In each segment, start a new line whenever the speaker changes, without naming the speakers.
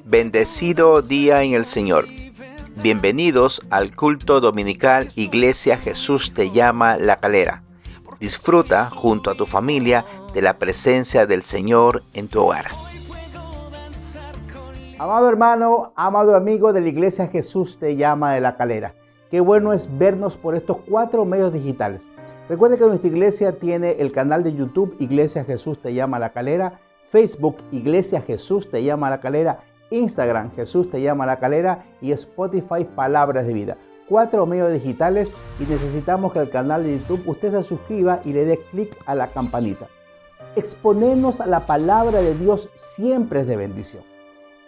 Bendecido día en el Señor. Bienvenidos al culto dominical Iglesia Jesús te llama La Calera. Disfruta junto a tu familia de la presencia del Señor en tu hogar.
Amado hermano, amado amigo de la Iglesia Jesús te llama de La Calera. Qué bueno es vernos por estos 4 medios digitales. Recuerde que nuestra iglesia tiene el canal de YouTube Iglesia Jesús te llama La Calera, Facebook Iglesia Jesús te llama La Calera, Instagram Jesús te llama La Calera y Spotify Palabras de Vida. 4 medios digitales y necesitamos que al canal de YouTube usted se suscriba y le dé clic a la campanita. Exponernos a la palabra de Dios siempre es de bendición.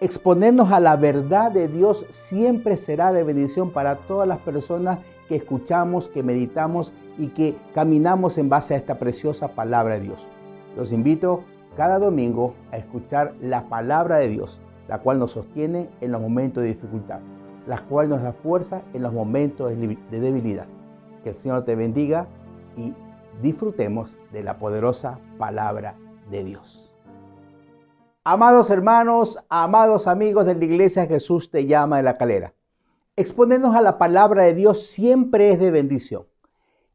Exponernos a la verdad de Dios siempre será de bendición para todas las personas que escuchamos, que meditamos y que caminamos en base a esta preciosa palabra de Dios. Los invito cada domingo a escuchar la palabra de Dios, la cual nos sostiene en los momentos de dificultad, la cual nos da fuerza en los momentos de debilidad. Que el Señor te bendiga y disfrutemos de la poderosa palabra de Dios. Amados hermanos, amados amigos de la Iglesia Jesús te llama de La Calera. Exponernos a la palabra de Dios siempre es de bendición.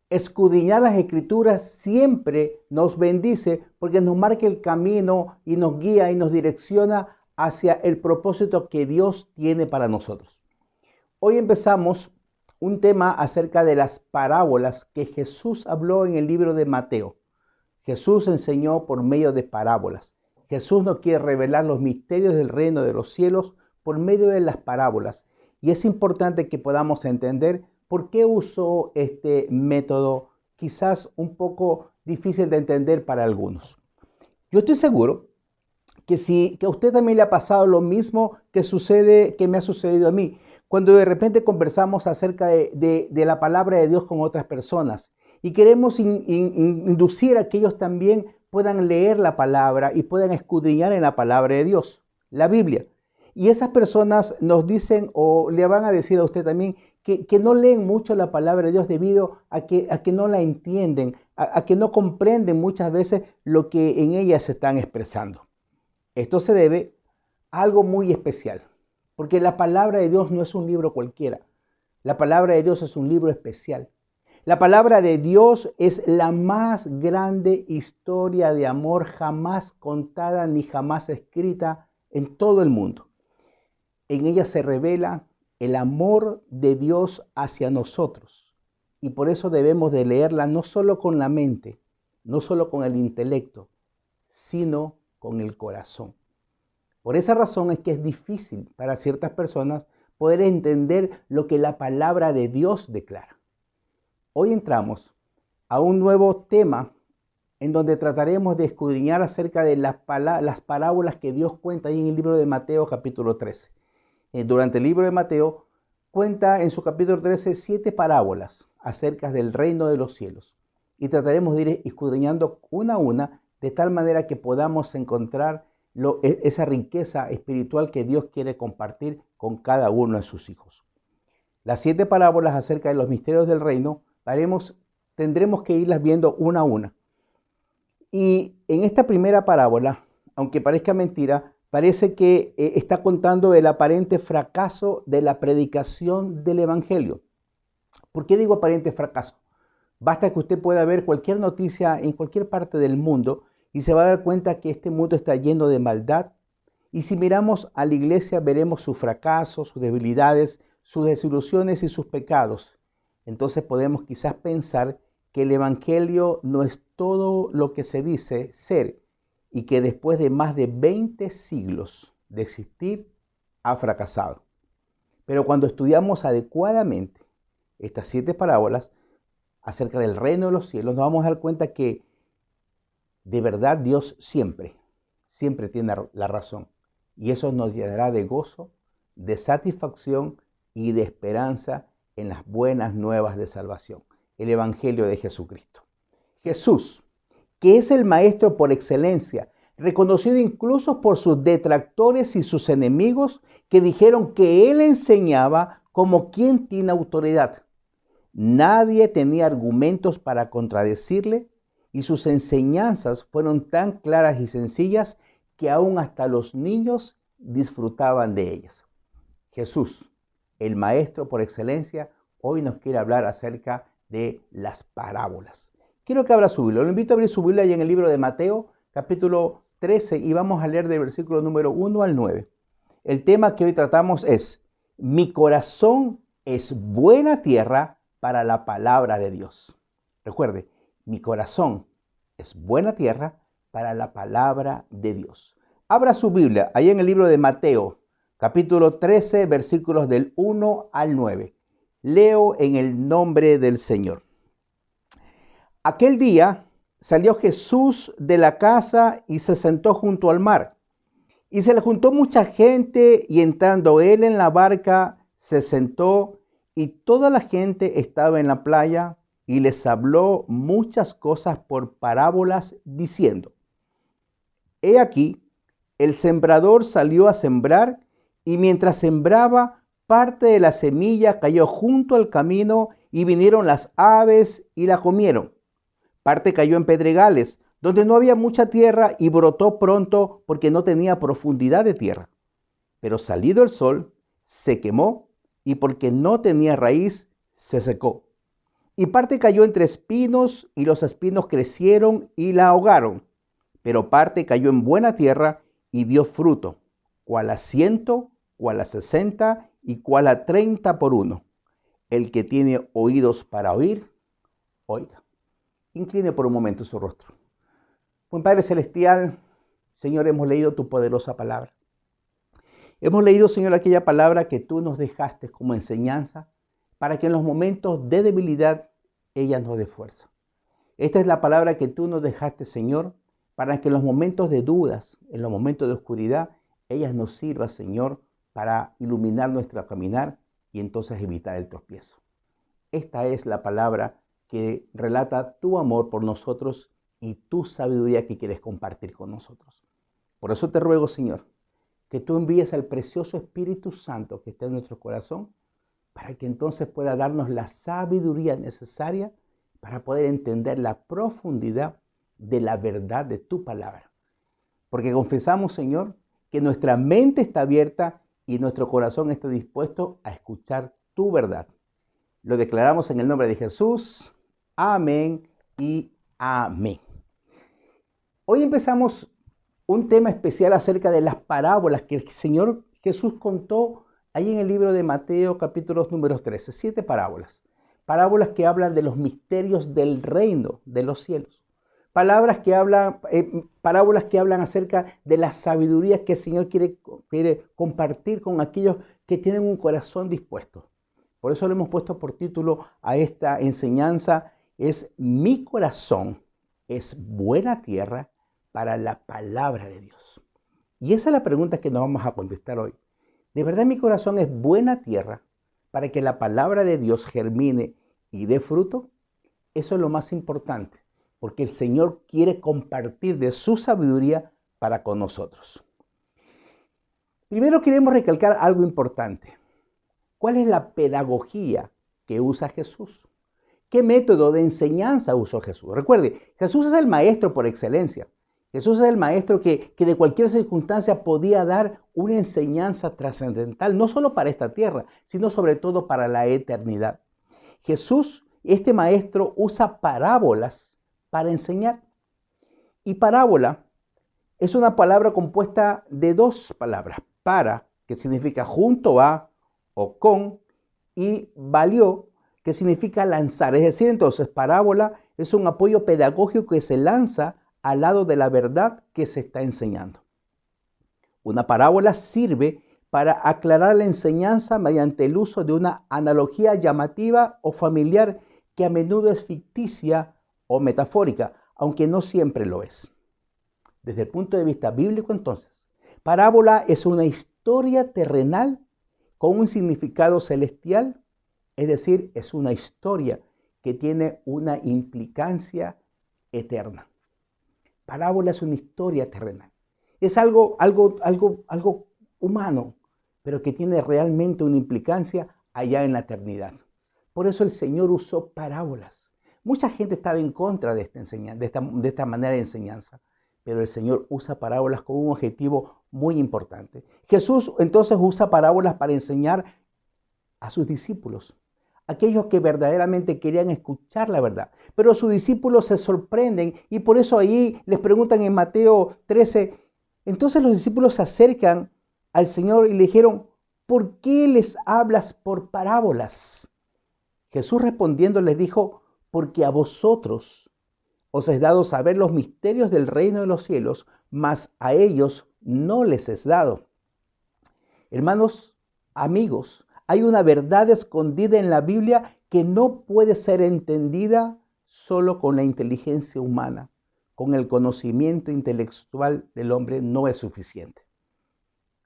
Escudriñar las Escrituras siempre nos bendice porque nos marca el camino y nos guía y nos direcciona hacia el propósito que Dios tiene para nosotros. Hoy empezamos un tema acerca de las parábolas que Jesús habló en el libro de Mateo. Jesús enseñó por medio de parábolas. Jesús nos quiere revelar los misterios del reino de los cielos por medio de las parábolas. Y es importante que podamos entender por qué usó este método, quizás un poco difícil de entender para algunos. Yo estoy seguro que a usted también le ha pasado lo mismo que me ha sucedido a mí, cuando de repente conversamos acerca de la palabra de Dios con otras personas y queremos inducir a que ellos también puedan leer la palabra y puedan escudriñar en la palabra de Dios, la Biblia. Y esas personas nos dicen o le van a decir a usted también que no leen mucho la palabra de Dios debido a que no la entienden, a que no comprenden muchas veces lo que en ella se están expresando. Esto se debe a algo muy especial, porque la palabra de Dios no es un libro cualquiera. La palabra de Dios es un libro especial. La palabra de Dios es la más grande historia de amor jamás contada ni jamás escrita en todo el mundo. En ella se revela el amor de Dios hacia nosotros. Y por eso debemos de leerla no solo con la mente, no solo con el intelecto, sino con el corazón. Por esa razón es que es difícil para ciertas personas poder entender lo que la palabra de Dios declara. Hoy entramos a un nuevo tema en donde trataremos de escudriñar acerca de las parábolas que Dios cuenta ahí en el libro de Mateo capítulo 13. Durante el libro de Mateo cuenta en su capítulo 13 7 parábolas acerca del reino de los cielos. Y trataremos de ir escudriñando una a una de tal manera que podamos encontrar esa riqueza espiritual que Dios quiere compartir con cada uno de sus hijos. Las 7 parábolas acerca de los misterios del reino tendremos que irlas viendo una a una. Y en esta primera parábola, aunque parezca mentira, parece que está contando el aparente fracaso de la predicación del Evangelio. ¿Por qué digo aparente fracaso? Basta que usted pueda ver cualquier noticia en cualquier parte del mundo y se va a dar cuenta que este mundo está lleno de maldad. Y si miramos a la iglesia, veremos sus fracasos, sus debilidades, sus desilusiones y sus pecados. Entonces podemos quizás pensar que el Evangelio no es todo lo que se dice ser y que después de más de 20 siglos de existir ha fracasado. Pero cuando estudiamos adecuadamente estas 7 parábolas acerca del reino de los cielos, nos vamos a dar cuenta que de verdad Dios siempre tiene la razón. Y eso nos llenará de gozo, de satisfacción y de esperanza en las buenas nuevas de salvación, el Evangelio de Jesucristo. Jesús, que es el Maestro por excelencia, reconocido incluso por sus detractores y sus enemigos, que dijeron que Él enseñaba como quien tiene autoridad. Nadie tenía argumentos para contradecirle y sus enseñanzas fueron tan claras y sencillas que aún hasta los niños disfrutaban de ellas. Jesús, el maestro por excelencia, hoy nos quiere hablar acerca de las parábolas. Quiero que abra su Biblia. Lo invito a abrir su Biblia ahí en el libro de Mateo, capítulo 13, y vamos a leer del versículo número 1 al 9. El tema que hoy tratamos es: mi corazón es buena tierra para la palabra de Dios. Recuerde, mi corazón es buena tierra para la palabra de Dios. Abra su Biblia ahí en el libro de Mateo, capítulo 13, versículos del 1 al 9. Leo en el nombre del Señor. Aquel día salió Jesús de la casa y se sentó junto al mar. Y se le juntó mucha gente, y entrando él en la barca, se sentó, y toda la gente estaba en la playa, y les habló muchas cosas por parábolas, diciendo: He aquí, el sembrador salió a sembrar, y mientras sembraba, parte de la semilla cayó junto al camino, y vinieron las aves y la comieron. Parte cayó en pedregales, donde no había mucha tierra, y brotó pronto porque no tenía profundidad de tierra. Pero salido el sol, se quemó, y porque no tenía raíz, se secó. Y parte cayó entre espinos, y los espinos crecieron y la ahogaron. Pero parte cayó en buena tierra y dio fruto, cual a 100, cual a 60 y cual a 30 por uno. El que tiene oídos para oír, oiga. Incline por un momento su rostro. Buen Padre Celestial, Señor, hemos leído tu poderosa palabra. Hemos leído, Señor, aquella palabra que tú nos dejaste como enseñanza para que en los momentos de debilidad ella nos dé fuerza. Esta es la palabra que tú nos dejaste, Señor, para que en los momentos de dudas, en los momentos de oscuridad, ella nos sirva, Señor, para iluminar nuestro caminar y entonces evitar el tropiezo. Esta es la palabra que relata tu amor por nosotros y tu sabiduría que quieres compartir con nosotros. Por eso te ruego, Señor, que tú envíes al precioso Espíritu Santo que está en nuestro corazón, para que entonces pueda darnos la sabiduría necesaria para poder entender la profundidad de la verdad de tu palabra. Porque confesamos, Señor, que nuestra mente está abierta y nuestro corazón está dispuesto a escuchar tu verdad. Lo declaramos en el nombre de Jesús. Amén y amén. Hoy empezamos un tema especial acerca de las parábolas que el Señor Jesús contó ahí en el libro de Mateo, capítulos números 13. 7 parábolas. Parábolas que hablan de los misterios del reino de los cielos. Parábolas que hablan acerca de la sabiduría que el Señor quiere compartir con aquellos que tienen un corazón dispuesto. Por eso le hemos puesto por título a esta enseñanza: es mi corazón, es buena tierra para la palabra de Dios. Y esa es la pregunta que nos vamos a contestar hoy. ¿De verdad mi corazón es buena tierra para que la palabra de Dios germine y dé fruto? Eso es lo más importante, porque el Señor quiere compartir de su sabiduría para con nosotros. Primero queremos recalcar algo importante. ¿Cuál es la pedagogía que usa Jesús? ¿Qué método de enseñanza usó Jesús? Recuerde, Jesús es el maestro por excelencia. Jesús es el maestro que de cualquier circunstancia podía dar una enseñanza trascendental, no solo para esta tierra, sino sobre todo para la eternidad. Jesús, este maestro, usa parábolas para enseñar. Y parábola es una palabra compuesta de dos palabras. Para, que significa junto a o con, y valió, que significa lanzar. Es decir, entonces, parábola es un apoyo pedagógico que se lanza al lado de la verdad que se está enseñando. Una parábola sirve para aclarar la enseñanza mediante el uso de una analogía llamativa o familiar que a menudo es ficticia o metafórica, aunque no siempre lo es. Desde el punto de vista bíblico, entonces, parábola es una historia terrenal con un significado celestial, es decir, es una historia que tiene una implicancia eterna. Parábola es una historia terrenal. Es algo humano, pero que tiene realmente una implicancia allá en la eternidad. Por eso el Señor usó parábolas. Mucha gente estaba en contra de esta manera de enseñanza, pero el Señor usa parábolas con un objetivo muy importante. Jesús entonces usa parábolas para enseñar a sus discípulos, aquellos que verdaderamente querían escuchar la verdad. Pero sus discípulos se sorprenden y por eso ahí les preguntan en Mateo 13. Entonces los discípulos se acercan al Señor y le dijeron, ¿por qué les hablas por parábolas? Jesús respondiendo les dijo, porque a vosotros os es dado saber los misterios del reino de los cielos, mas a ellos no les es dado. Hermanos, amigos, hay una verdad escondida en la Biblia que no puede ser entendida solo con la inteligencia humana. Con el conocimiento intelectual del hombre no es suficiente.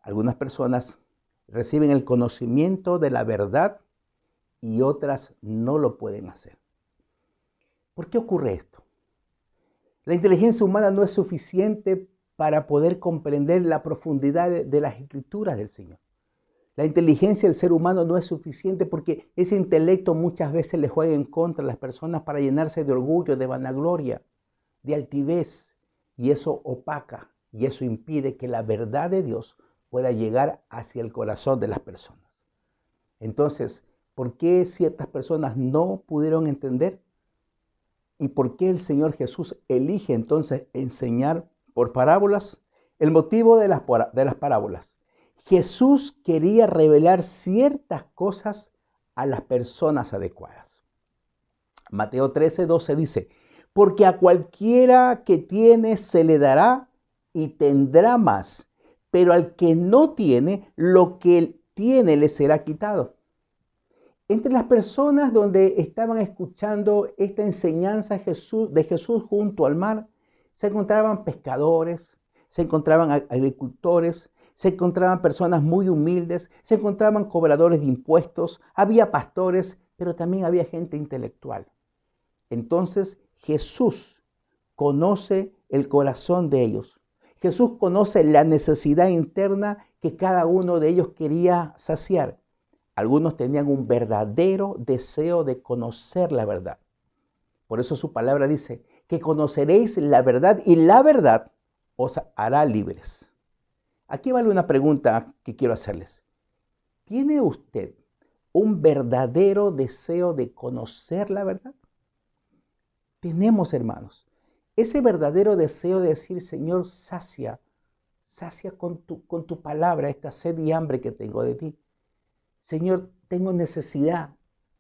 Algunas personas reciben el conocimiento de la verdad y otras no lo pueden hacer. ¿Por qué ocurre esto? La inteligencia humana no es suficiente para poder comprender la profundidad de las escrituras del Señor. La inteligencia del ser humano no es suficiente porque ese intelecto muchas veces le juega en contra a las personas para llenarse de orgullo, de vanagloria, de altivez. Y eso opaca y eso impide que la verdad de Dios pueda llegar hacia el corazón de las personas. Entonces, ¿por qué ciertas personas no pudieron entender? ¿Y por qué el Señor Jesús elige entonces enseñar por parábolas? El motivo de las parábolas. Jesús quería revelar ciertas cosas a las personas adecuadas. Mateo 13:12 dice, porque a cualquiera que tiene se le dará y tendrá más, pero al que no tiene, lo que él tiene le será quitado. Entre las personas donde estaban escuchando esta enseñanza de Jesús junto al mar, se encontraban pescadores, se encontraban agricultores, se encontraban personas muy humildes, se encontraban cobradores de impuestos, había pastores, pero también había gente intelectual. Entonces Jesús conoce el corazón de ellos. Jesús conoce la necesidad interna que cada uno de ellos quería saciar. Algunos tenían un verdadero deseo de conocer la verdad. Por eso su palabra dice que conoceréis la verdad y la verdad os hará libres. Aquí vale una pregunta que quiero hacerles. ¿Tiene usted un verdadero deseo de conocer la verdad? Tenemos, hermanos, ese verdadero deseo de decir, Señor, sacia con tu palabra esta sed y hambre que tengo de ti. Señor, tengo necesidad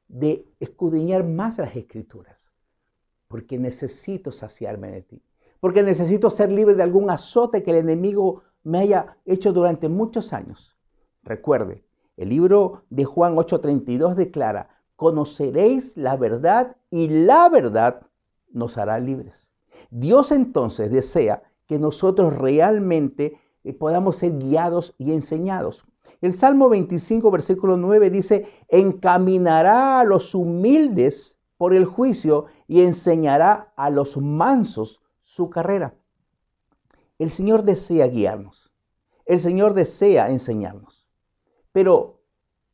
de escudriñar más las Escrituras, porque necesito saciarme de ti, porque necesito ser libre de algún azote que el enemigo me haya hecho durante muchos años. Recuerde, el libro de Juan 8:32 declara, conoceréis la verdad y la verdad nos hará libres. Dios entonces desea que nosotros realmente podamos ser guiados y enseñados. El Salmo 25, versículo 9 dice, encaminará a los humildes por el juicio y enseñará a los mansos su carrera. El Señor desea guiarnos. El Señor desea enseñarnos. Pero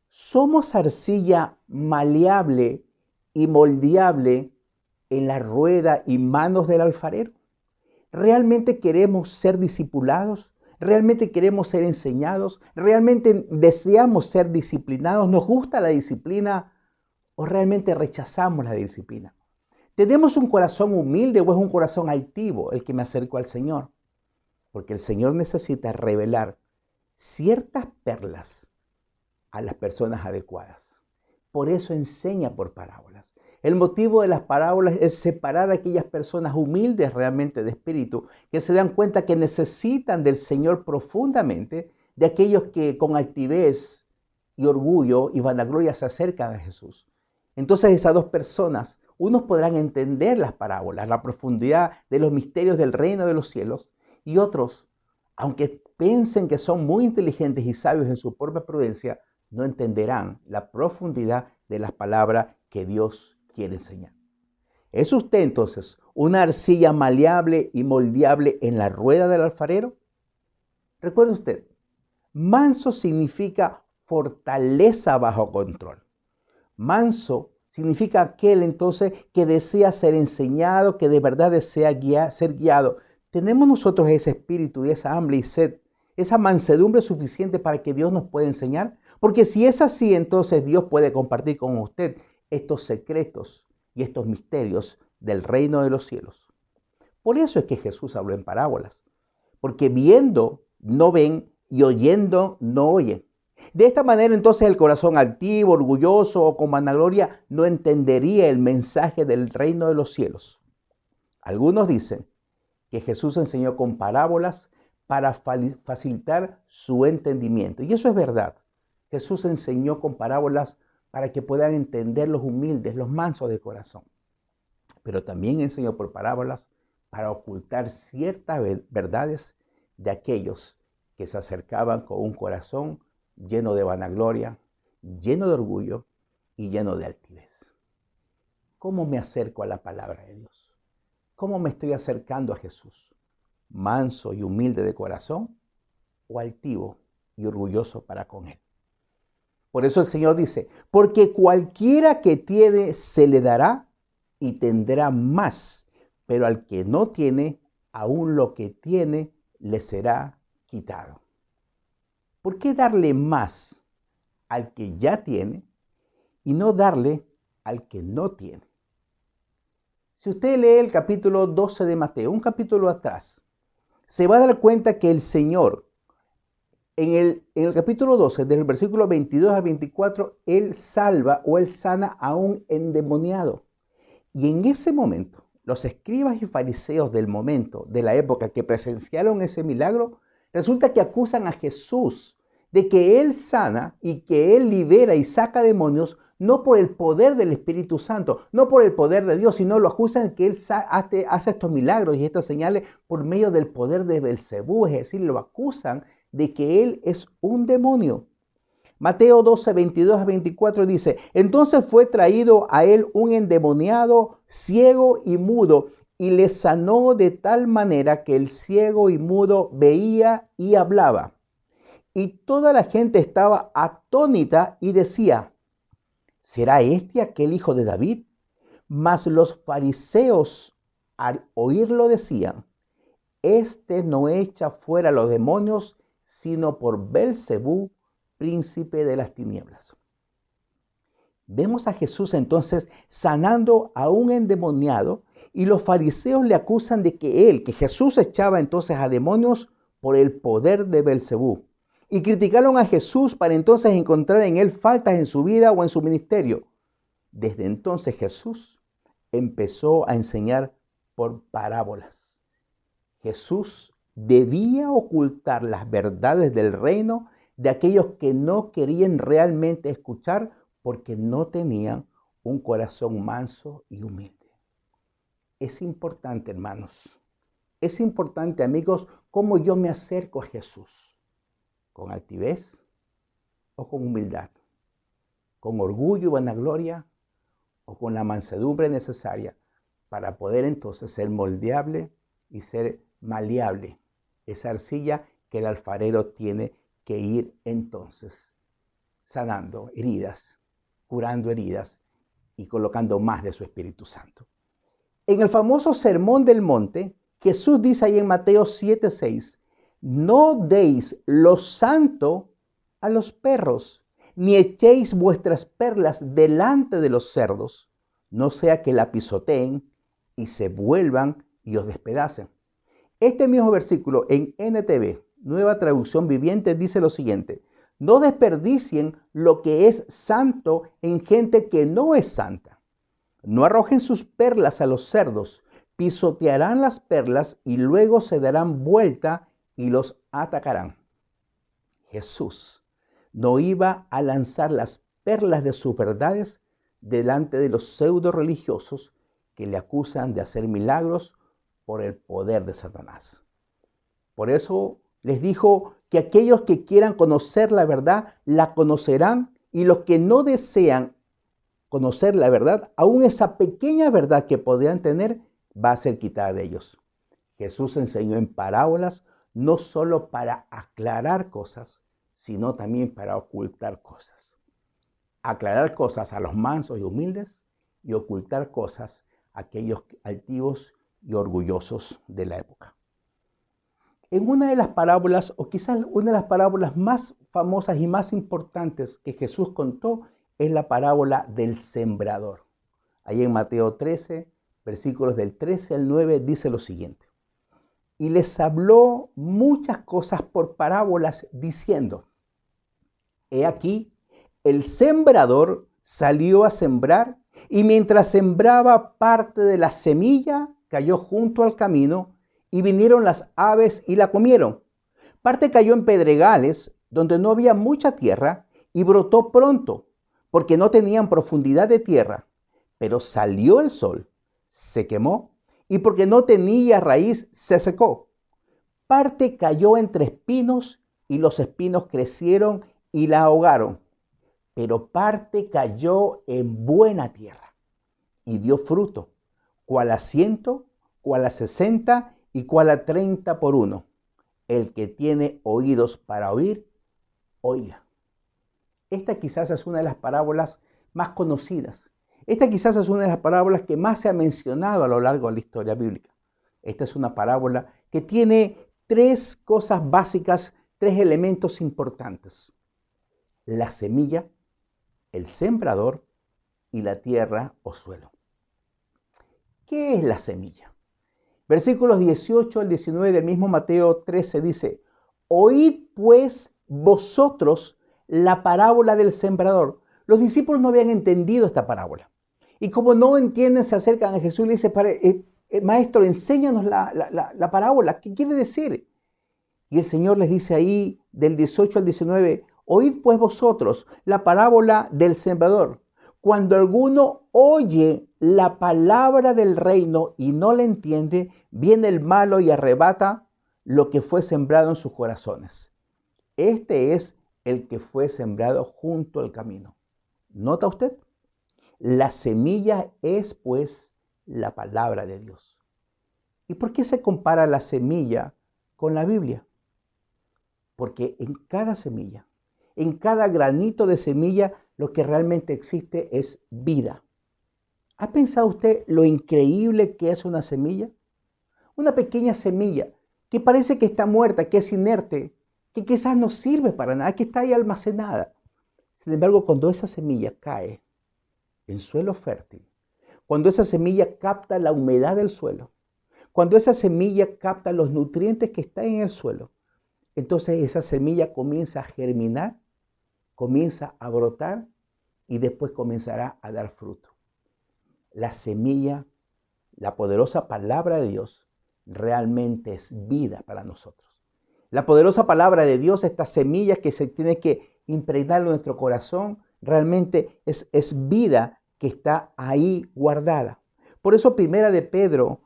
¿somos arcilla maleable y moldeable en la rueda y manos del alfarero? ¿Realmente queremos ser discipulados? ¿Realmente queremos ser enseñados? ¿Realmente deseamos ser disciplinados? ¿Nos gusta la disciplina o realmente rechazamos la disciplina? ¿Tenemos un corazón humilde o es un corazón altivo el que me acerco al Señor? Porque el Señor necesita revelar ciertas perlas a las personas adecuadas. Por eso enseña por parábolas. El motivo de las parábolas es separar a aquellas personas humildes realmente de espíritu, que se dan cuenta que necesitan del Señor profundamente, de aquellos que con altivez y orgullo y vanagloria se acercan a Jesús. Entonces esas dos personas, unos podrán entender las parábolas, la profundidad de los misterios del reino de los cielos, y otros, aunque piensen que son muy inteligentes y sabios en su propia prudencia, no entenderán la profundidad de las palabras que Dios quiere enseñar. ¿Es usted entonces una arcilla maleable y moldeable en la rueda del alfarero? Recuerde usted, manso significa fortaleza bajo control. Manso significa aquel entonces que desea ser enseñado, que de verdad desea ser guiado. ¿Tenemos nosotros ese espíritu y esa hambre y sed esa mansedumbre suficiente para que Dios nos pueda enseñar? Porque si es así, entonces Dios puede compartir con usted estos secretos y estos misterios del reino de los cielos. Por eso es que Jesús habló en parábolas, porque viendo no ven y oyendo no oyen. De esta manera entonces el corazón altivo, orgulloso o con vanagloria no entendería el mensaje del reino de los cielos. Algunos dicen que Jesús enseñó con parábolas para facilitar su entendimiento. Y eso es verdad. Jesús enseñó con parábolas para que puedan entender los humildes, los mansos de corazón. Pero también enseñó por parábolas para ocultar ciertas verdades de aquellos que se acercaban con un corazón lleno de vanagloria, lleno de orgullo y lleno de altivez. ¿Cómo me acerco a la palabra de Dios? ¿Cómo me estoy acercando a Jesús? ¿Manso y humilde de corazón o altivo y orgulloso para con Él? Por eso el Señor dice, porque cualquiera que tiene se le dará y tendrá más, pero al que no tiene, aún lo que tiene le será quitado. ¿Por qué darle más al que ya tiene y no darle al que no tiene? Si usted lee el capítulo 12 de Mateo, un capítulo atrás, se va a dar cuenta que el Señor, en el capítulo 12, del versículo 22 al 24, Él salva o Él sana a un endemoniado. Y en ese momento, los escribas y fariseos del momento, de la época que presenciaron ese milagro, resulta que acusan a Jesús de que Él sana y que Él libera y saca demonios no por el poder del Espíritu Santo, no por el poder de Dios, sino lo acusan de que Él hace estos milagros y estas señales por medio del poder de Belcebú, es decir, lo acusan de que Él es un demonio. Mateo 12, 22 a 24 dice, entonces fue traído a él un endemoniado, ciego y mudo, y le sanó de tal manera que el ciego y mudo veía y hablaba. Y toda la gente estaba atónita y decía, ¿será este aquel hijo de David? Mas los fariseos al oírlo decían, este no echa fuera los demonios, sino por Belcebú, príncipe de las tinieblas. Vemos a Jesús entonces sanando a un endemoniado y los fariseos le acusan de que Jesús echaba entonces a demonios por el poder de Belcebú. Y criticaron a Jesús para entonces encontrar en él faltas en su vida o en su ministerio. Desde entonces Jesús empezó a enseñar por parábolas. Jesús debía ocultar las verdades del reino de aquellos que no querían realmente escuchar porque no tenían un corazón manso y humilde. Es importante, hermanos, es importante, amigos, cómo yo me acerco a Jesús. ¿Con altivez o con humildad? ¿Con orgullo y vanagloria o con la mansedumbre necesaria para poder entonces ser moldeable y ser maleable? Esa arcilla que el alfarero tiene que ir entonces sanando heridas, curando heridas y colocando más de su Espíritu Santo. En el famoso Sermón del Monte, Jesús dice ahí en Mateo 7:6, no deis lo santo a los perros, ni echéis vuestras perlas delante de los cerdos, no sea que la pisoteen y se vuelvan y os despedacen. Este mismo versículo en NTV, Nueva Traducción Viviente, dice lo siguiente, no desperdicien lo que es santo en gente que no es santa. No arrojen sus perlas a los cerdos, pisotearán las perlas y luego se darán vuelta y los atacarán. Jesús no iba a lanzar las perlas de sus verdades delante de los pseudo religiosos que le acusan de hacer milagros por el poder de Satanás. Por eso les dijo que aquellos que quieran conocer la verdad, la conocerán, y los que no desean conocer la verdad, aún esa pequeña verdad que podrían tener, va a ser quitada de ellos. Jesús enseñó en parábolas no solo para aclarar cosas, sino también para ocultar cosas. Aclarar cosas a los mansos y humildes y ocultar cosas a aquellos altivos y orgullosos de la época. En una de las parábolas, o quizás una de las parábolas más famosas y más importantes que Jesús contó, es la parábola del sembrador. Ahí en Mateo 13, versículos del 13 al 9, dice lo siguiente. Y les habló muchas cosas por parábolas, diciendo, he aquí, el sembrador salió a sembrar, y mientras sembraba, parte de la semilla cayó junto al camino, y vinieron las aves y la comieron. Parte cayó en pedregales, donde no había mucha tierra, y brotó pronto, porque no tenían profundidad de tierra. Pero salió el sol, se quemó, y porque no tenía raíz, se secó. Parte cayó entre espinos, y los espinos crecieron y la ahogaron. Pero parte cayó en buena tierra, y dio fruto, cual a 100, cual a 60, y cual a 30 por uno. El que tiene oídos para oír, oiga. Esta quizás es una de las parábolas más conocidas. Esta quizás es una de las parábolas que más se ha mencionado a lo largo de la historia bíblica. Esta es una parábola que tiene tres cosas básicas, tres elementos importantes. La semilla, el sembrador y la tierra o suelo. ¿Qué es la semilla? Versículos 18 al 19 del mismo Mateo 13 dice, oíd pues vosotros la parábola del sembrador. Los discípulos no habían entendido esta parábola. Y como no entienden, se acercan a Jesús y le dicen, maestro, enséñanos la parábola. ¿Qué quiere decir? Y el Señor les dice ahí, del 18 al 19, oíd pues vosotros la parábola del sembrador. Cuando alguno oye la palabra del reino y no la entiende, viene el malo y arrebata lo que fue sembrado en sus corazones. Este es el que fue sembrado junto al camino. ¿Nota usted? La semilla es, pues, la palabra de Dios. ¿Y por qué se compara la semilla con la Biblia? Porque en cada semilla, en cada granito de semilla, lo que realmente existe es vida. ¿Ha pensado usted lo increíble que es una semilla? Una pequeña semilla que parece que está muerta, que es inerte, que quizás no sirve para nada, que está ahí almacenada. Sin embargo, cuando esa semilla cae en suelo fértil, cuando esa semilla capta la humedad del suelo, cuando esa semilla capta los nutrientes que están en el suelo, entonces esa semilla comienza a germinar, comienza a brotar y después comenzará a dar fruto. La semilla, la poderosa palabra de Dios, realmente es vida para nosotros. La poderosa palabra de Dios, esta semilla que se tiene que impregnar en nuestro corazón, realmente es vida que está ahí guardada. Por eso Primera de Pedro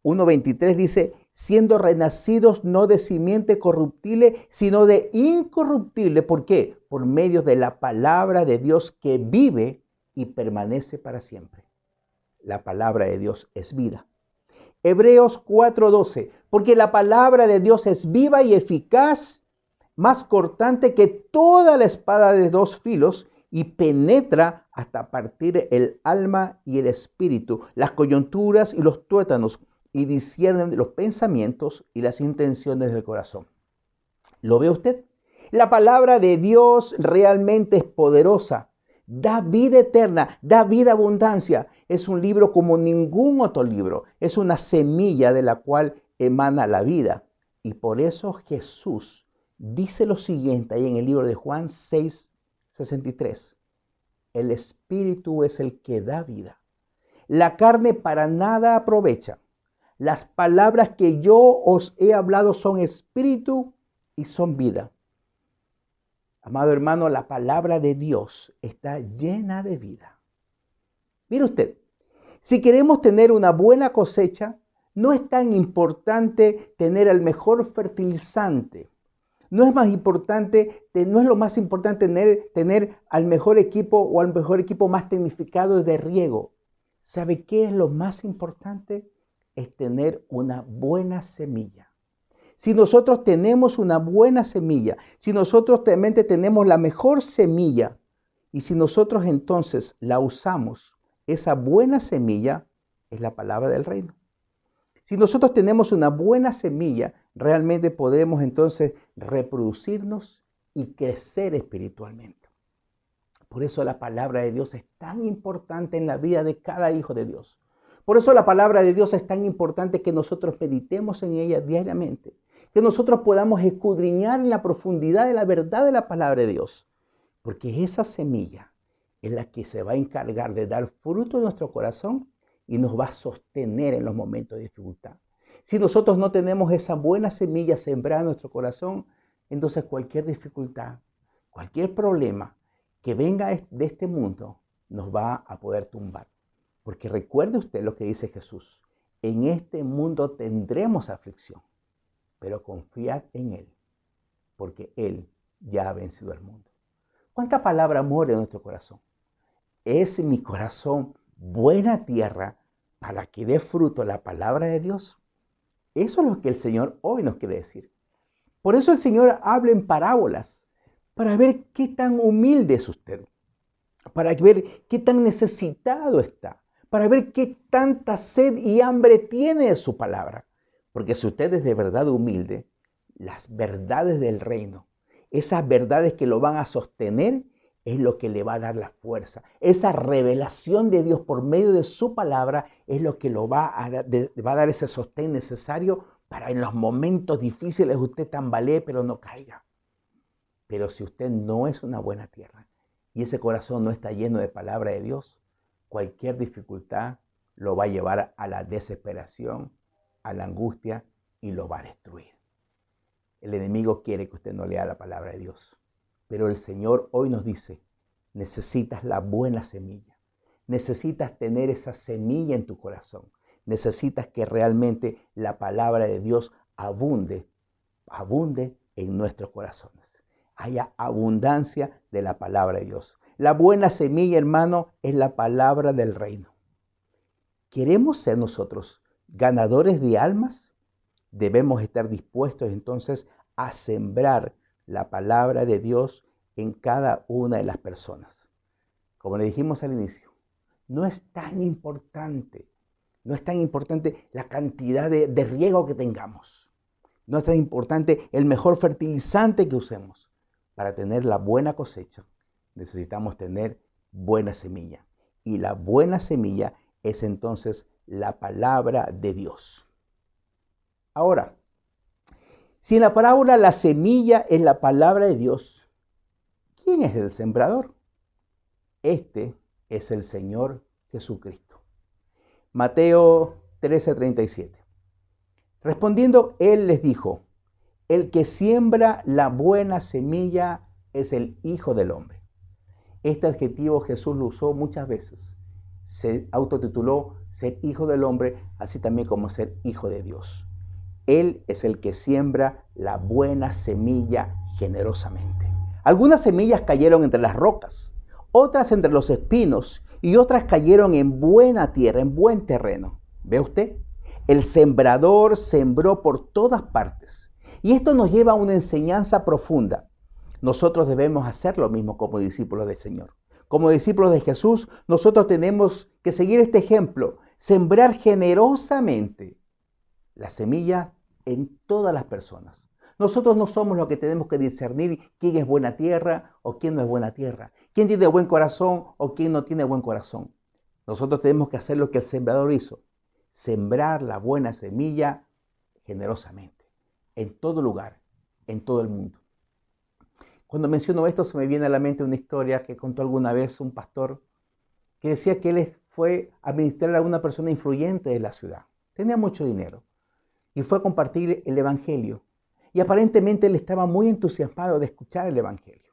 1:23 dice, siendo renacidos no de simiente corruptible, sino de incorruptible. ¿Por qué? Por medio de la palabra de Dios que vive y permanece para siempre. La palabra de Dios es vida. Hebreos 4:12, porque la palabra de Dios es viva y eficaz, más cortante que toda la espada de dos filos, y penetra hasta partir el alma y el espíritu, las coyunturas y los tuétanos, y discierne los pensamientos y las intenciones del corazón. ¿Lo ve usted? La palabra de Dios realmente es poderosa. Da vida eterna, da vida abundancia. Es un libro como ningún otro libro. Es una semilla de la cual emana la vida. Y por eso Jesús dice lo siguiente ahí en el libro de Juan 6:63. El Espíritu es el que da vida. La carne para nada aprovecha. Las palabras que yo os he hablado son espíritu y son vida. Amado hermano, la palabra de Dios está llena de vida. Mire usted, si queremos tener una buena cosecha, no es tan importante tener el mejor fertilizante. No es lo más importante tener al mejor equipo o al mejor equipo más tecnificado de riego. ¿Sabe qué es lo más importante? Es tener una buena semilla. Si nosotros tenemos una buena semilla, si nosotros realmente tenemos la mejor semilla, y si nosotros entonces la usamos, esa buena semilla es la palabra del reino. Si nosotros tenemos una buena semilla, realmente podremos entonces reproducirnos y crecer espiritualmente. Por eso la palabra de Dios es tan importante en la vida de cada hijo de Dios. Por eso la palabra de Dios es tan importante que nosotros meditemos en ella diariamente, que nosotros podamos escudriñar en la profundidad de la verdad de la palabra de Dios, porque esa semilla es la que se va a encargar de dar fruto en nuestro corazón y nos va a sostener en los momentos de dificultad. Si nosotros no tenemos esa buena semilla sembrada en nuestro corazón, entonces cualquier dificultad, cualquier problema que venga de este mundo nos va a poder tumbar. Porque recuerde usted lo que dice Jesús: en este mundo tendremos aflicción, pero confiad en Él, porque Él ya ha vencido al mundo. ¿Cuánta palabra muere en nuestro corazón? ¿Es mi corazón buena tierra para que dé fruto la palabra de Dios? Eso es lo que el Señor hoy nos quiere decir. Por eso el Señor habla en parábolas, para ver qué tan humilde es usted, para ver qué tan necesitado está, para ver qué tanta sed y hambre tiene de su palabra. Porque si usted es de verdad humilde, las verdades del reino, esas verdades que lo van a sostener, es lo que le va a dar la fuerza. Esa revelación de Dios por medio de su palabra es lo que lo va a dar ese sostén necesario para en los momentos difíciles usted tambalee pero no caiga. Pero si usted no es una buena tierra y ese corazón no está lleno de palabra de Dios, cualquier dificultad lo va a llevar a la desesperación, a la angustia y lo va a destruir. El enemigo quiere que usted no lea la palabra de Dios. Pero el Señor hoy nos dice: necesitas la buena semilla. Necesitas tener esa semilla en tu corazón. Necesitas que realmente la palabra de Dios abunde en nuestros corazones. Haya abundancia de la palabra de Dios. La buena semilla, hermano, es la palabra del reino. ¿Queremos ser nosotros ganadores de almas? Debemos estar dispuestos entonces a sembrar la palabra de Dios en cada una de las personas. Como le dijimos al inicio, no es tan importante la cantidad de riego que tengamos. No es tan importante el mejor fertilizante que usemos. Para tener la buena cosecha, necesitamos tener buena semilla. Y la buena semilla es entonces la palabra de Dios. Ahora, si en la parábola la semilla es la palabra de Dios, ¿quién es el sembrador? Este es el Señor Jesucristo. Mateo 13:37. Respondiendo, Él les dijo: el que siembra la buena semilla es el Hijo del Hombre. Este adjetivo Jesús lo usó muchas veces. Se autotituló ser Hijo del Hombre, así también como ser Hijo de Dios. Él es el que siembra la buena semilla generosamente. Algunas semillas cayeron entre las rocas, otras entre los espinos y otras cayeron en buena tierra, en buen terreno. ¿Ve usted? El sembrador sembró por todas partes. Y esto nos lleva a una enseñanza profunda. Nosotros debemos hacer lo mismo como discípulos del Señor. Como discípulos de Jesús, nosotros tenemos que seguir este ejemplo, sembrar generosamente la semilla en todas las personas. Nosotros no somos los que tenemos que discernir quién es buena tierra o quién no es buena tierra, quién tiene buen corazón o quién no tiene buen corazón. Nosotros tenemos que hacer lo que el sembrador hizo, sembrar la buena semilla generosamente, en todo lugar, en todo el mundo. Cuando menciono esto se me viene a la mente una historia que contó alguna vez un pastor que decía que él fue a ministrar a una persona influyente de la ciudad. Tenía mucho dinero y fue a compartir el evangelio. Y aparentemente él estaba muy entusiasmado de escuchar el evangelio.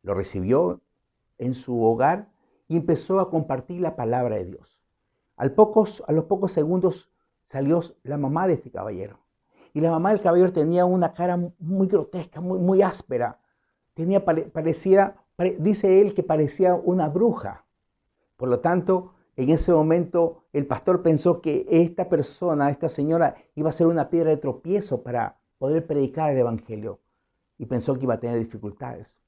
Lo recibió en su hogar y empezó a compartir la palabra de Dios. A los pocos segundos salió la mamá de este caballero. Y la mamá del caballero tenía una cara muy grotesca, muy áspera. Dice él que parecía una bruja. Por lo tanto, en ese momento el pastor pensó que esta persona, esta señora, iba a ser una piedra de tropiezo para poder predicar el evangelio. Y pensó que iba a tener dificultades.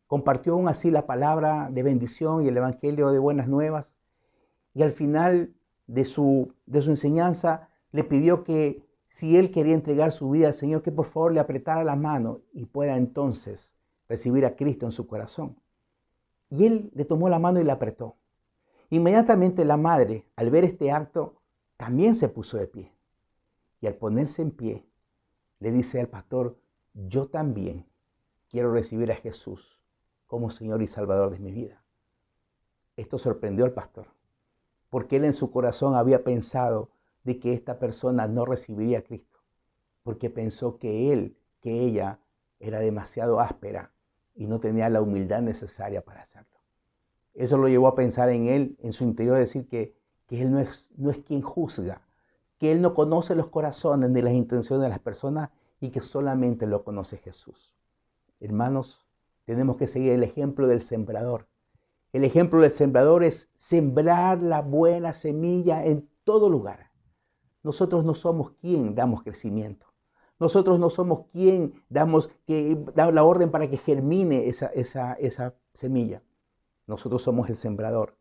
Compartió aún así la palabra de bendición y el evangelio de buenas nuevas. Y al final de su enseñanza le pidió que si él quería entregar su vida al Señor, que por favor le apretara la mano y pueda entonces recibir a Cristo en su corazón. Y él le tomó la mano y la apretó. Inmediatamente la madre, al ver este acto, también se puso de pie. Y al ponerse en pie, le dice al pastor, yo también quiero recibir a Jesús como Señor y Salvador de mi vida. Esto sorprendió al pastor, porque él en su corazón había pensado de que esta persona no recibiría a Cristo, porque pensó que ella era demasiado áspera y no tenía la humildad necesaria para hacerlo. Eso lo llevó a pensar en él, en su interior, decir que él no es quien juzga, que él no conoce los corazones ni las intenciones de las personas y que solamente lo conoce Jesús. Hermanos, tenemos que seguir el ejemplo del sembrador. El ejemplo del sembrador es sembrar la buena semilla en todo lugar. Nosotros no somos quien damos crecimiento. Nosotros no somos quien da la orden para que germine esa semilla. Nosotros somos el sembrador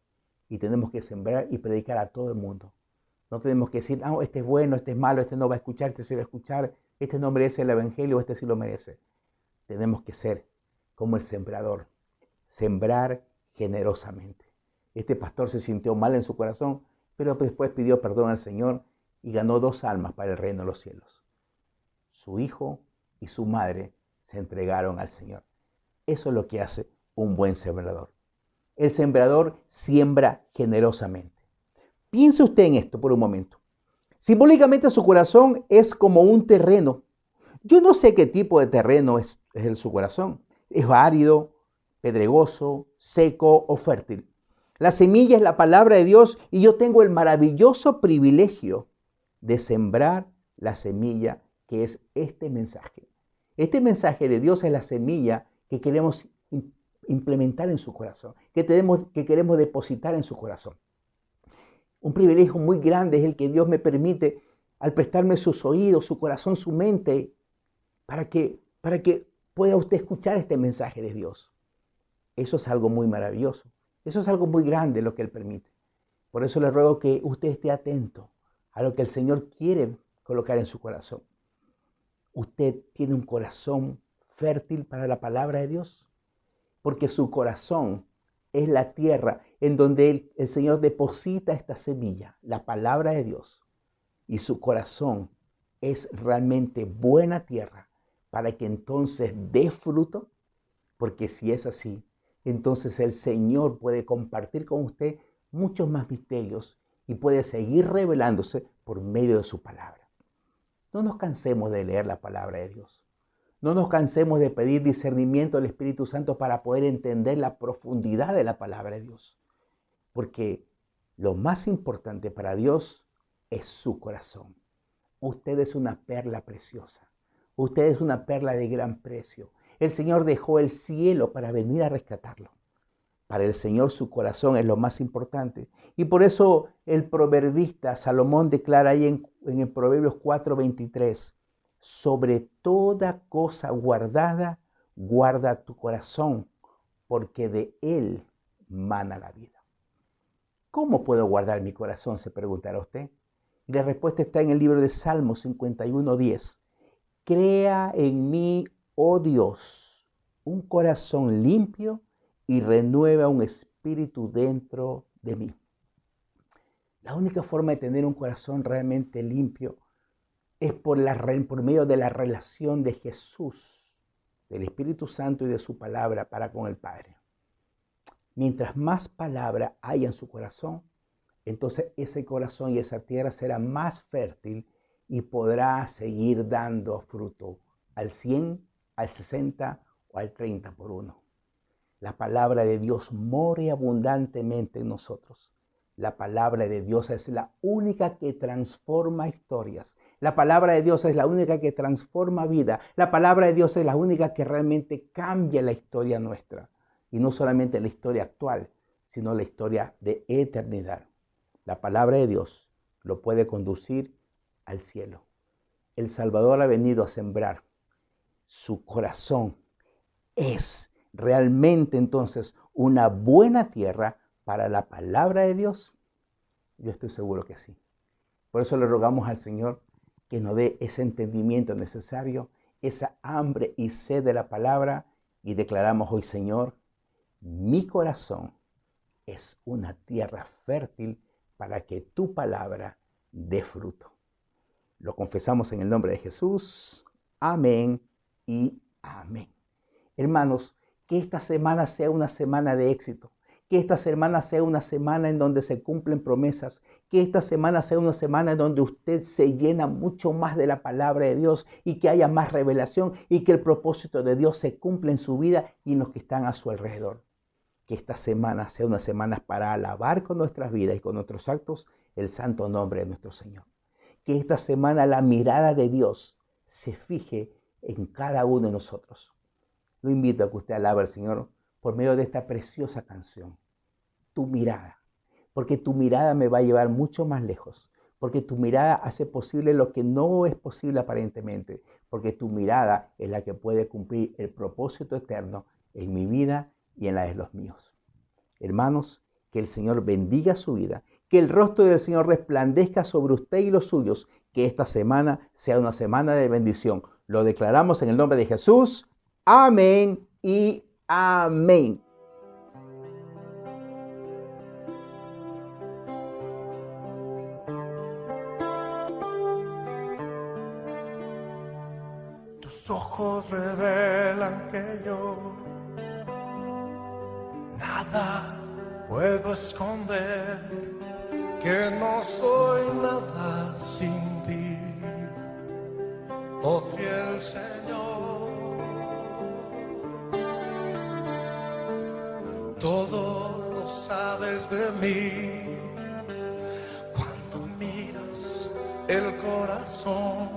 y tenemos que sembrar y predicar a todo el mundo. No tenemos que decir, este es bueno, este es malo, este no va a escuchar, este sí va a escuchar, este no merece el evangelio, este sí lo merece. Tenemos que ser como el sembrador, sembrar generosamente. Este pastor se sintió mal en su corazón, pero después pidió perdón al Señor y ganó 2 almas para el reino de los cielos. Su hijo y su madre se entregaron al Señor. Eso es lo que hace un buen sembrador. El sembrador siembra generosamente. Piense usted en esto por un momento. Simbólicamente su corazón es como un terreno. Yo no sé qué tipo de terreno es su corazón. Es árido, pedregoso, seco o fértil. La semilla es la palabra de Dios y yo tengo el maravilloso privilegio de sembrar la semilla que es este mensaje. Este mensaje de Dios es la semilla que queremos implementar en su corazón, que queremos depositar en su corazón. Un privilegio muy grande es el que Dios me permite al prestarme sus oídos, su corazón, su mente, para que pueda usted escuchar este mensaje de Dios. Eso es algo muy maravilloso. Eso es algo muy grande lo que Él permite. Por eso le ruego que usted esté atento a lo que el Señor quiere colocar en su corazón. ¿Usted tiene un corazón fértil para la palabra de Dios? Porque su corazón es la tierra en donde el Señor deposita esta semilla, la palabra de Dios. Y su corazón es realmente buena tierra para que entonces dé fruto. Porque si es así, entonces el Señor puede compartir con usted muchos más misterios y puede seguir revelándose por medio de su palabra. No nos cansemos de leer la palabra de Dios. No nos cansemos de pedir discernimiento al Espíritu Santo para poder entender la profundidad de la palabra de Dios. Porque lo más importante para Dios es su corazón. Usted es una perla preciosa. Usted es una perla de gran precio. El Señor dejó el cielo para venir a rescatarlo. Para el Señor su corazón es lo más importante. Y por eso el proverbista Salomón declara ahí en el Proverbios 4:23, sobre toda cosa guardada, guarda tu corazón, porque de él mana la vida. ¿Cómo puedo guardar mi corazón?, se preguntará usted. Y la respuesta está en el libro de Salmos 51:10. Crea en mí, oh Dios, un corazón limpio y renueva un espíritu dentro de mí. La única forma de tener un corazón realmente limpio es por medio de la relación de Jesús, del Espíritu Santo y de su palabra para con el Padre. Mientras más palabra haya en su corazón, entonces ese corazón y esa tierra será más fértil y podrá seguir dando fruto al 100, al 60 o al 30 por uno. La palabra de Dios more abundantemente en nosotros. La palabra de Dios es la única que transforma historias. La palabra de Dios es la única que transforma vida. La palabra de Dios es la única que realmente cambia la historia nuestra. Y no solamente la historia actual, sino la historia de eternidad. La palabra de Dios lo puede conducir al cielo. El Salvador ha venido a sembrar. Su corazón es realmente entonces una buena tierra para la palabra de Dios. Yo estoy seguro que sí. Por eso le rogamos al Señor que nos dé ese entendimiento necesario, esa hambre y sed de la palabra. Y declaramos hoy, Señor, mi corazón es una tierra fértil para que tu palabra dé fruto. Lo confesamos en el nombre de Jesús. Amén y amén. Hermanos, que esta semana sea una semana de éxito. Que esta semana sea una semana en donde se cumplen promesas. Que esta semana sea una semana en donde usted se llena mucho más de la palabra de Dios y que haya más revelación y que el propósito de Dios se cumpla en su vida y en los que están a su alrededor. Que esta semana sea una semana para alabar con nuestras vidas y con nuestros actos el santo nombre de nuestro Señor. Que esta semana la mirada de Dios se fije en cada uno de nosotros. Lo invito a que usted alabe al Señor por medio de esta preciosa canción. Tu mirada. Porque tu mirada me va a llevar mucho más lejos. Porque tu mirada hace posible lo que no es posible aparentemente. Porque tu mirada es la que puede cumplir el propósito eterno en mi vida y en la de los míos. Hermanos, que el Señor bendiga su vida. Que el rostro del Señor resplandezca sobre usted y los suyos. Que esta semana sea una semana de bendición. Lo declaramos en el nombre de Jesús. Amén y amén.
Tus ojos revelan que yo nada puedo esconder, que no soy nada sin ti, oh fiel Señor. Todo lo sabes de mí cuando miras el corazón.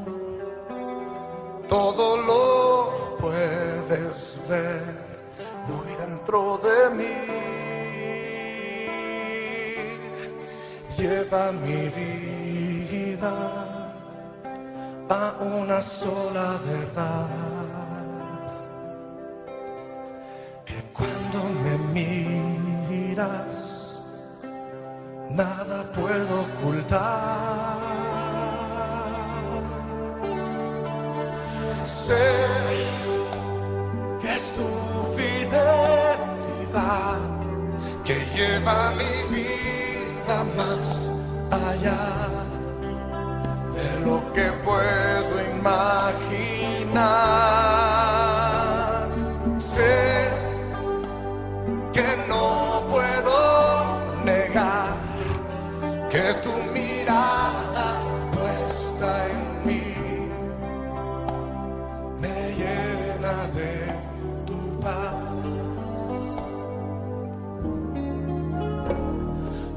Todo lo puedes ver muy dentro de mí. Lleva mi vida a una sola verdad, que cuando me miras nada puedo ocultar. Sé que es tu fidelidad que lleva mi vida más allá de lo que puedo imaginar. Sé que no puedo negar que tu mirada puesta en mí me llena de tu paz.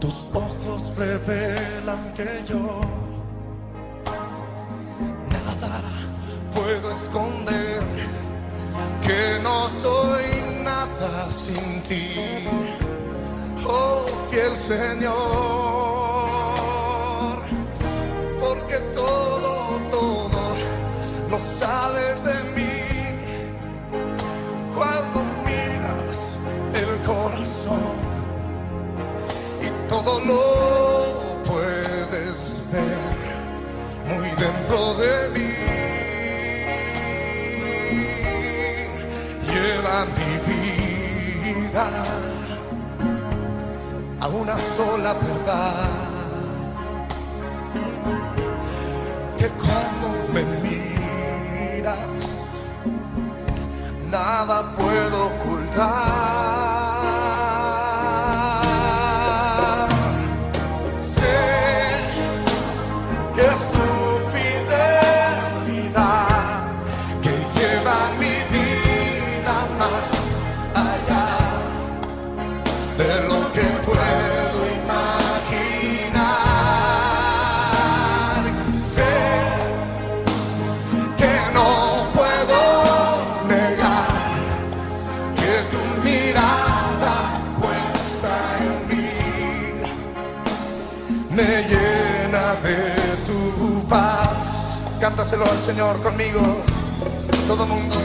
Tus ojos revelan que yo nada puedo esconder, que no soy nada sin ti, oh fiel Señor. Porque todo lo sabes de mí cuando miras el corazón, y todo lo puedes ver muy dentro de mí. Lleva mi vida a una sola verdad, que cuando me miras nada puedo ocultar. Sé que es tu fidelidad que lleva mi vida más allá de lo que puedo imaginar. Sé que no puedo negar que tu mirada puesta en mí me llena de tu paz. Cántaselo al Señor conmigo, todo mundo.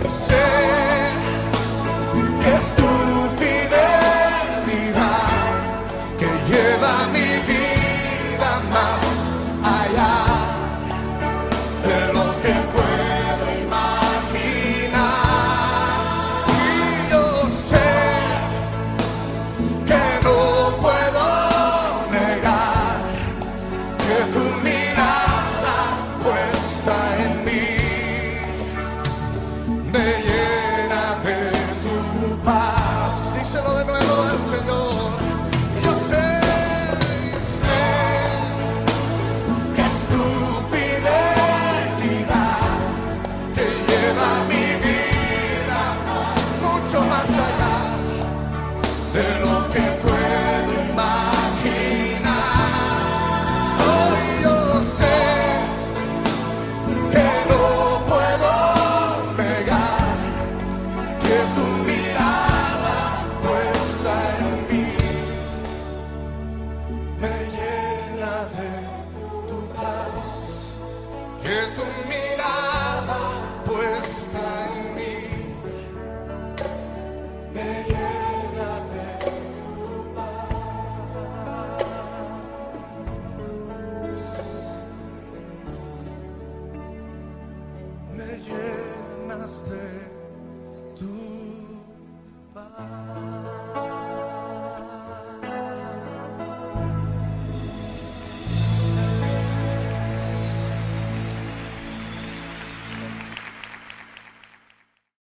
Sé que es tu fidelidad que lleva mi vida más allá díselo de nuevo al Señor. Yo sé que es tu fidelidad que lleva mi vida mucho más allá de lo que puedo imaginar. Hoy yo sé que no puedo negar que tu mirada puesta en mí me llena de tu paz, que tu mirada puesta en mí me llena de tu paz, me llenas de tu paz.